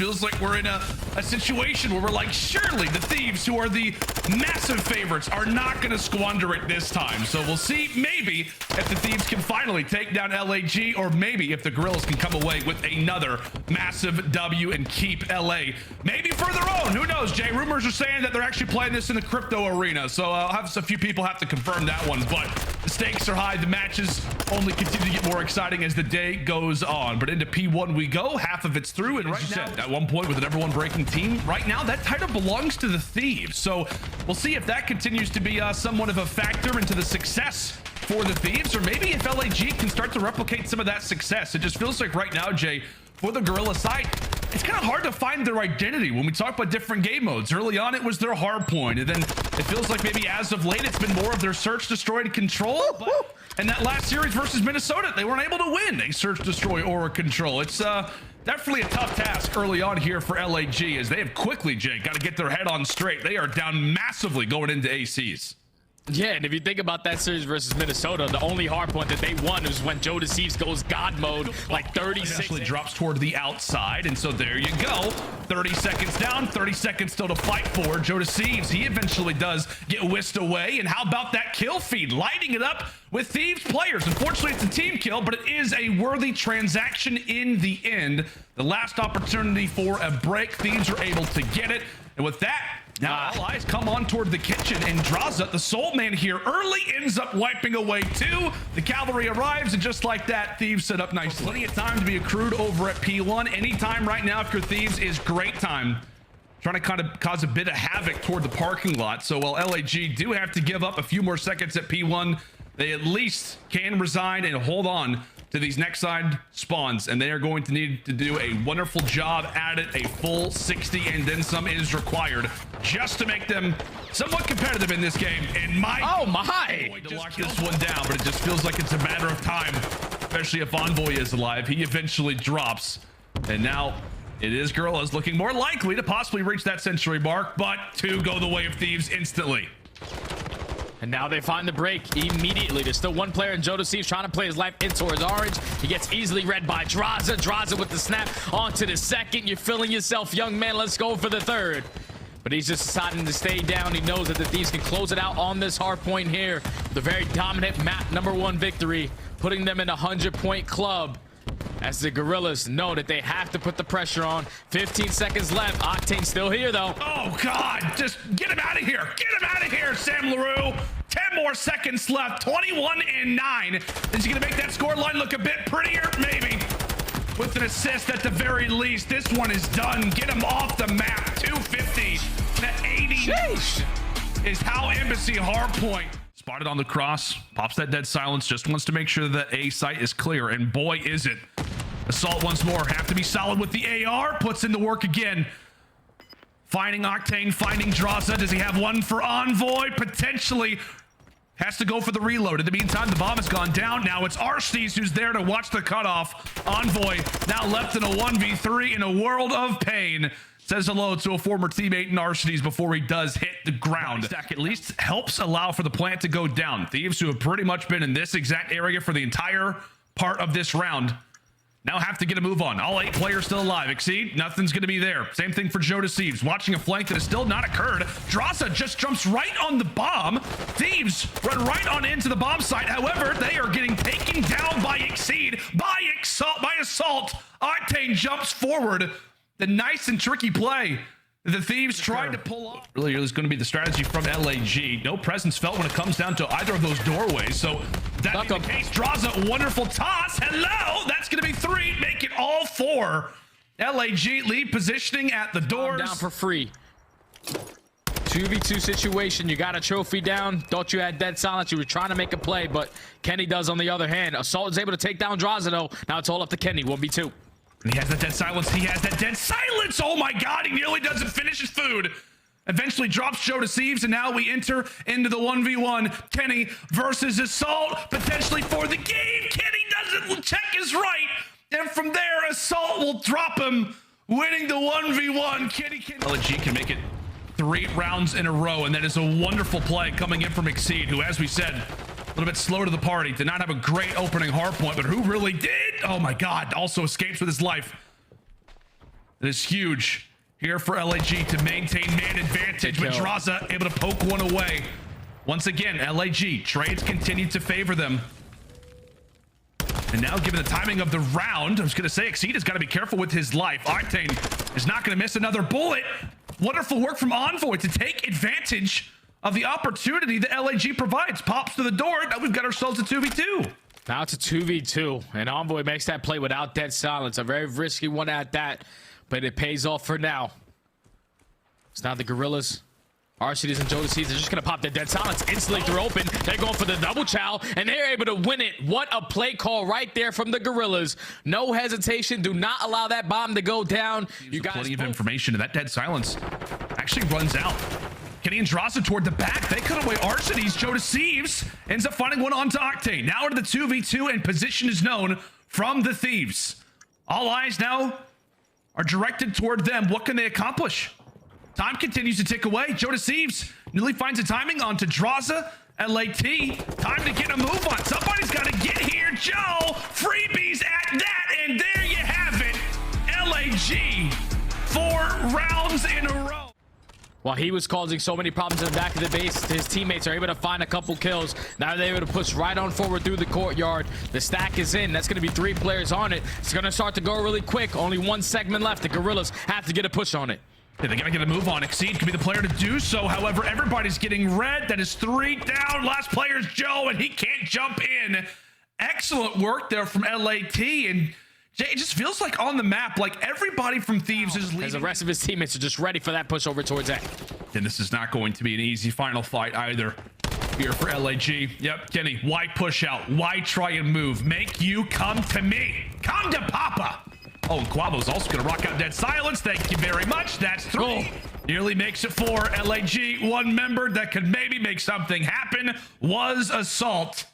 feels like we're in a situation where we're like, surely the Thieves, who are the massive favorites, are not going to squander it this time. So we'll see maybe if the Thieves can finally take down LAG, or maybe if the Guerillas can come away with another massive W and keep LA maybe for their own. Who knows, Jay? Rumors are saying that they're actually playing this in the crypto arena, so I'll have a few people have to confirm that one, but the stakes are high. The matches only continue to get more exciting as the day goes on. But into P1 we go. Half of it's through, and right now, at one point with the number one breaking team, right now that title belongs to the Thieves. So we'll see if that continues to be somewhat of a factor into the success for the Thieves, or maybe if LAG can start to replicate some of that success. It just feels like right now, Jay, for the Guerrilla side, it's kind of hard to find their identity when we talk about different game modes. Early on, it was their hard point, and then it feels like maybe as of late, it's been more of their search, destroy, and control. But in that last series versus Minnesota, they weren't able to win a search, destroy, or a control. It's definitely a tough task early on here for LAG, as they have quickly, Jay, got to get their head on straight. They are down massively going into ACs. Yeah, and if you think about that series versus Minnesota, the only hard point that they won was when Joe Deceives goes God mode, like 36. Actually drops toward the outside, and so there you go. 30 seconds down, 30 seconds still to fight for. Joe Deceives, he eventually does get whisked away, and how about that kill feed? Lighting it up with Thieves players. Unfortunately, it's a team kill, but it is a worthy transaction in the end. The last opportunity for a break. Thieves are able to get it, and with that, now all eyes come on toward the kitchen, and Draza, the soul man here, early ends up wiping away too. The cavalry arrives, and just like that, Thieves set up nicely. Plenty of time to be accrued over at P1. Anytime right now, if you're Thieves, is great time. Trying to kind of cause a bit of havoc toward the parking lot. So while LAG do have to give up a few more seconds at P1, they at least can resign and hold on to these next side spawns, and they are going to need to do a wonderful job at it. A full 60 and then some is required just to make them somewhat competitive in this game. And my to lock this one down, but it just feels like it's a matter of time, especially if Envoy is alive. He eventually drops, and now it is Guerillas looking more likely to possibly reach that century mark, but to go the way of Thieves instantly. And now they find the break immediately. There's still one player in Joe Deceives trying to play his life in towards orange. He gets easily read by Draza. Draza with the snap onto the second. You're feeling yourself, young man. Let's go for the third. But he's just deciding to stay down. He knows that the Thieves can close it out on this hard point here. The very dominant map #1 victory, putting them in a 100-point club. As the Guerillas know that they have to put the pressure on. 15 seconds left. Octane still here, though. Oh, God. Just get him out of here. Get him out of here, Sam LaRue. 10 more seconds left. 21 and 9. Is he going to make that score line look a bit prettier? Maybe. With an assist at the very least. This one is done. Get him off the map. 250 to 80. Sheesh. Is how Embassy hardpoint. Spotted on the cross, pops that dead silence, just wants to make sure that A site is clear, and boy is it. Assault once more, have to be solid with the AR, puts in the work again. Finding Octane, finding Draza. Does he have one for Envoy? Potentially. Has to go for the reload. In the meantime, the bomb has gone down. Now it's Arstees who's there to watch the cutoff. Envoy now left in a 1v3 in a world of pain. Says hello to a former teammate in Arstees before he does hit the ground. Stack at least helps allow for the plant to go down. Thieves, who have pretty much been in this exact area for the entire part of this round, now have to get a move on. All 8 players still alive. Exceed, nothing's going to be there. Same thing for Joe Deceives. Watching a flank that has still not occurred. Draza just jumps right on the bomb. Thieves run right on into the bomb site. However, they are getting taken down by Exceed, by Assault. Octane jumps forward. The nice and tricky play the Thieves tried to pull off. Really is going to be the strategy from LAG. No presence felt when it comes down to either of those doorways. So that being the case, draws a wonderful toss. Hello, that's going to be 3. Make it all 4. LAG lead positioning at the doors. Down for free. 2v2 situation. You got a trophy down. Thought you had dead silence. You were trying to make a play, but Kenny does on the other hand. Assault is able to take down Draza though. Now it's all up to Kenny. 1v2. And he has that dead silence. He has that dead silence. Oh my God. He nearly doesn't finish his food. Eventually drops Joe Deceives, and now we enter into the 1v1. Kenny versus Assault, potentially for the game. Kenny doesn't check his right. And from there, Assault will drop him, winning the 1v1. Kenny LG can make it 3 rounds in a row, and that is a wonderful play coming in from Exceed, who, as we said, a little bit slow to the party, did not have a great opening hard point, but who really did? Oh my God, also escapes with his life. It is huge here for LAG to maintain man advantage, but Draza able to poke one away. Once again, LAG trades continue to favor them. And now, given the timing of the round, I was going to say, Exceed has got to be careful with his life. Octane is not going to miss another bullet. Wonderful work from Envoy to take advantage of the opportunity that LAG provides. Pops to the door. Now we've got ourselves a 2v2. Now it's a 2v2, and Envoy makes that play without dead silence. A very risky one at that, but it pays off for now. It's now the Guerillas. RCDs and Thieves are just going to pop their dead silence instantly through open. They're going for the double chow, and they're able to win it. What a play call right there from the Guerillas. No hesitation. Do not allow that bomb to go down. You got plenty of information, and that dead silence actually runs out. Kenny and Draza toward the back. They cut away RCDs. Thieves ends up finding one onto Octane. Now into the 2v2, and position is known from the Thieves. All eyes now are directed toward them. What can they accomplish? Time continues to tick away. Thieves nearly finds a timing onto Draza. LAT, time to get a move on. Somebody's got to get here. Joe, freebies at that, and there you have it. LAG, 4 rounds in a row. While he was causing so many problems in the back of the base, his teammates are able to find a couple kills. Now they're able to push right on forward through the courtyard. The stack is in. That's going to be 3 players on it. It's going to start to go really quick. Only 1 segment left. The Guerillas have to get a push on it. Yeah, they gotta get a move on. Exceed could be the player to do so. However, everybody's getting red. That is 3 down. Last player's Joe, and he can't jump in. Excellent work there from LAT. And Jay, it just feels like on the map, like everybody from Thieves is leaving. As the rest of his teammates are just ready for that push over towards A. And this is not going to be an easy final fight either. Here for LAG. Yep, Kenny, why push out? Why try and move? Make you come to me. Come to Papa. Oh, and Quavo's also going to rock out dead silence. Thank you very much. That's 3. Oh. Nearly makes it 4. LAG, 1 member that could maybe make something happen was Assault.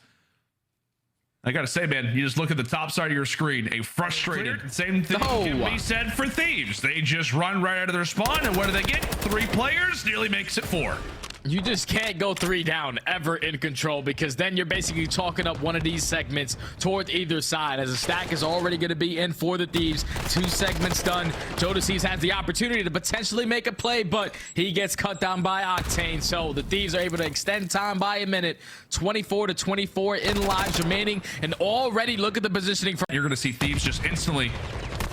I got to say, man, you just look at the top side of your screen. A frustrated. Same thing can be said for Thieves. They just run right out of their spawn, and what do they get? 3 players. Nearly makes it 4. You just can't go 3 down ever in control, because then you're basically talking up one of these segments toward either side, as a stack is already going to be in for the Thieves. 2 segments done. Thieves has the opportunity to potentially make a play, but he gets cut down by Octane. So the Thieves are able to extend time by a minute. 24-24 in lives remaining, and already look at the positioning. You're going to see Thieves just instantly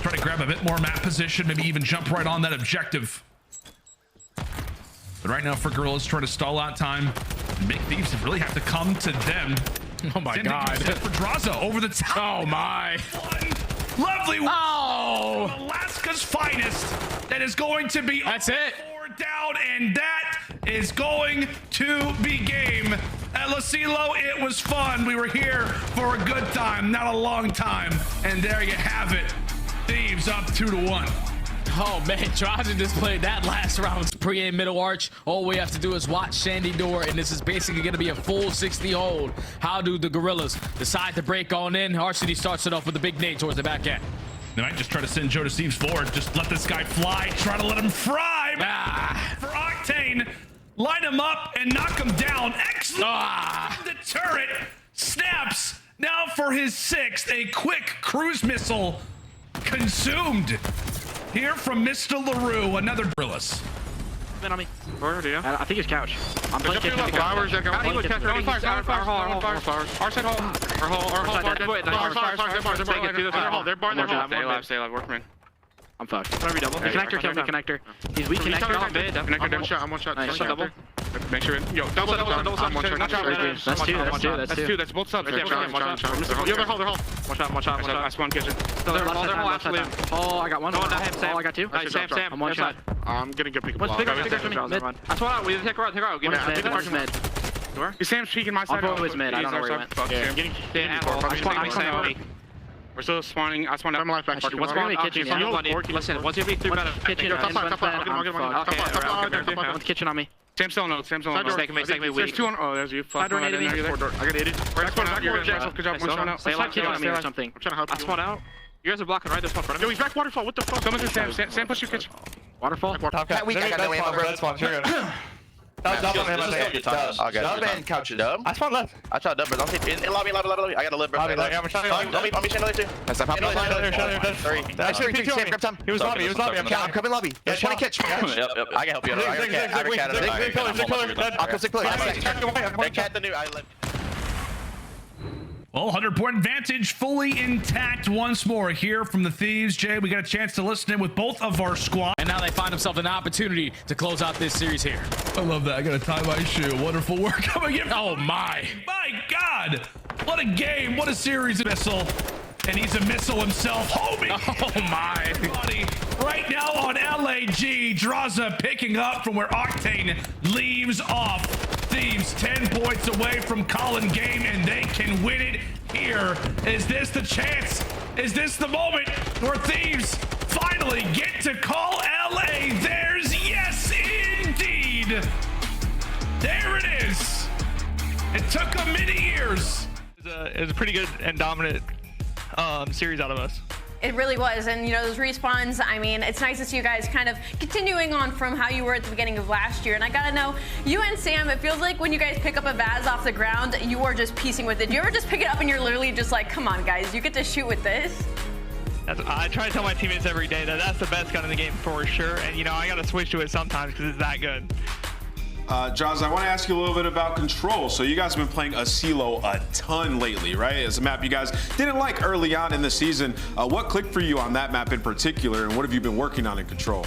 try to grab a bit more map position, maybe even jump right on that objective. But right now for Guerillas, trying to stall out time and make Thieves really have to come to them. Oh my God. For Draza over the top. Oh my. One lovely. Oh. Alaska's finest. That is going to be. That's it. 4 down, and that is going to be game. At Lucilo, it was fun. We were here for a good time, not a long time. And there you have it. Thieves up 2-1. Oh man, Draza just played that last round. Pre-aim middle arch. All we have to do is watch Shandy door, and this is basically going to be a full 60 hold. How do the Guerillas decide to break on in? RCD starts it off with a big nade towards the back end. They might just try to send Thieves forward. Just let this guy fly. Try to let him fry. For Octane, line him up and knock him down. Excellent. The turret snaps. Now for his 6th, a quick cruise missile consumed. Here from Mr. LaRue, another Guerillas. On me. Where do you? I think it's couch. I'm playing kitchen. Flowers. Our side hole. They're barring. Stay alive. Workman. I'm fucked. Connector, kill me, connector. He's weak connector. I'm one shot. Nice, double. Make sure. Yo, double. I'm one shot. That's 2. That's both subs. They're hole. One shot. I spawned kitchen. Oh, I got 1. Oh, I got 2. Sam. I'm 1 shot. I'm getting a big block. I spawn out. We take her out. Give me mid. Sam's peeking my side. I'll go with mid. I don't know where he went. I'm getting we're still spawning. I spawned out. What's wrong with kitchen? Listen, once you beat 3 better. Kitchen. Okay. Kitchen on me. Sam's still no. Make me weak. There's 2 on. Oh, there's you. I donated me. I got 80. Good job. One shot out. Stay alive on me or something. I'm trying to help you. I spawned out. You guys are blocking right. There's one front of me. Yo, he's back waterfall. What the fuck? Someone's in Sam. Sam, push your kitchen. Waterfall? Top cat. I got no ammo, bro. That's fine. You're good. Dub and couches. Dub? I spawned left. I shot dub, bro. Don't see in lobby. I got a lip, bro. I'm Let me another two. That's not Three. Grab time. He was lobby. I'm coming lobby. Yeah, 20 catch. Yep. I can help you. I'll come sick. They cat the new. I live. Well, 100-point advantage fully intact once more here from the Thieves. Jay, we got a chance to listen in with both of our squad. And now they find themselves an opportunity to close out this series here. I love that. I got to tie my shoe. Wonderful work. Oh my. My God. What a game. What a series of missile. And he's a missile himself. Homie. Oh my. Buddy. Right now on LAG, Draza picking up from where Octane leaves off. Thieves 10 points away from calling game, and they can win it here. Is this the chance? Is this the moment where Thieves finally get to call LA theirs? Yes, indeed. There it is. It took them many years. It was a pretty good and dominant series out of us. It really was, and you know, those respawns, I mean, it's nice to see you guys kind of continuing on from how you were at the beginning of last year. And I gotta know, you and Sam, it feels like when you guys pick up a Vaz off the ground, you are just piecing with it. Do you ever just pick it up and you're literally just like, come on guys, you get to shoot with this? I try to tell my teammates every day that that's the best gun in the game for sure, and you know, I gotta switch to it sometimes because it's that good. Jaws, I want to ask you a little bit about Control. So you guys have been playing Asilo a ton lately, right? It's a map you guys didn't like early on in the season. What clicked for you on that map in particular, and what have you been working on in Control?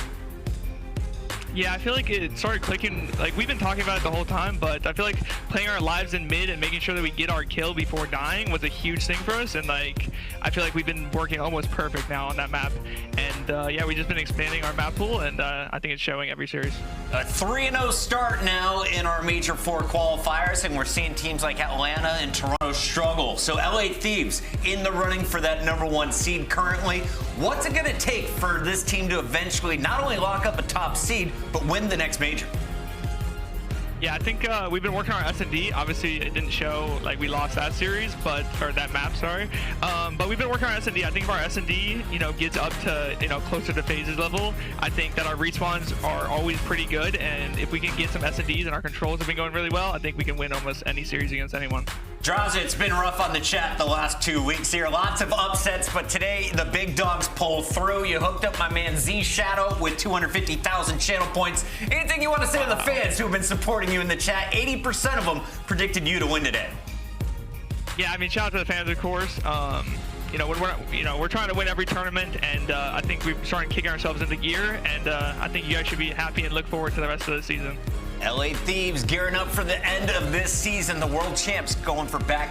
Yeah, I feel like it started clicking, like we've been talking about it the whole time, but I feel like playing our lives in mid and making sure that we get our kill before dying was a huge thing for us, and like I feel like we've been working almost perfect now on that map, and yeah, we've just been expanding our map pool, and I think it's showing every series. A 3-0 start now in our Major 4 qualifiers, and we're seeing teams like Atlanta and Toronto struggle. So LA Thieves in the running for that #1 seed currently. What's it gonna take for this team to eventually not only lock up a top seed, but win the next major? Yeah, I think we've been working on our S&D. Obviously, it didn't show, like we lost that series, or that map, sorry. But we've been working on our S&D. I think if our S&D, you know, gets up to, you know, closer to Faze's level, I think that our respawns are always pretty good. And if we can get some S&Ds and our controls have been going really well, I think we can win almost any series against anyone. Draza, it's been rough on the chat the last 2 weeks here. Lots of upsets, but today the big dogs pull through. You hooked up my man Z Shadow with 250,000 channel points. Anything you want to say to the fans who have been supporting you in the chat? 80% of them predicted you to win today. Yeah, I mean, shout out to the fans, of course. You know, we're trying to win every tournament, and I think we've started kicking ourselves into gear, and I think you guys should be happy and look forward to the rest of the season. LA Thieves gearing up for the end of this season. The world champs going for back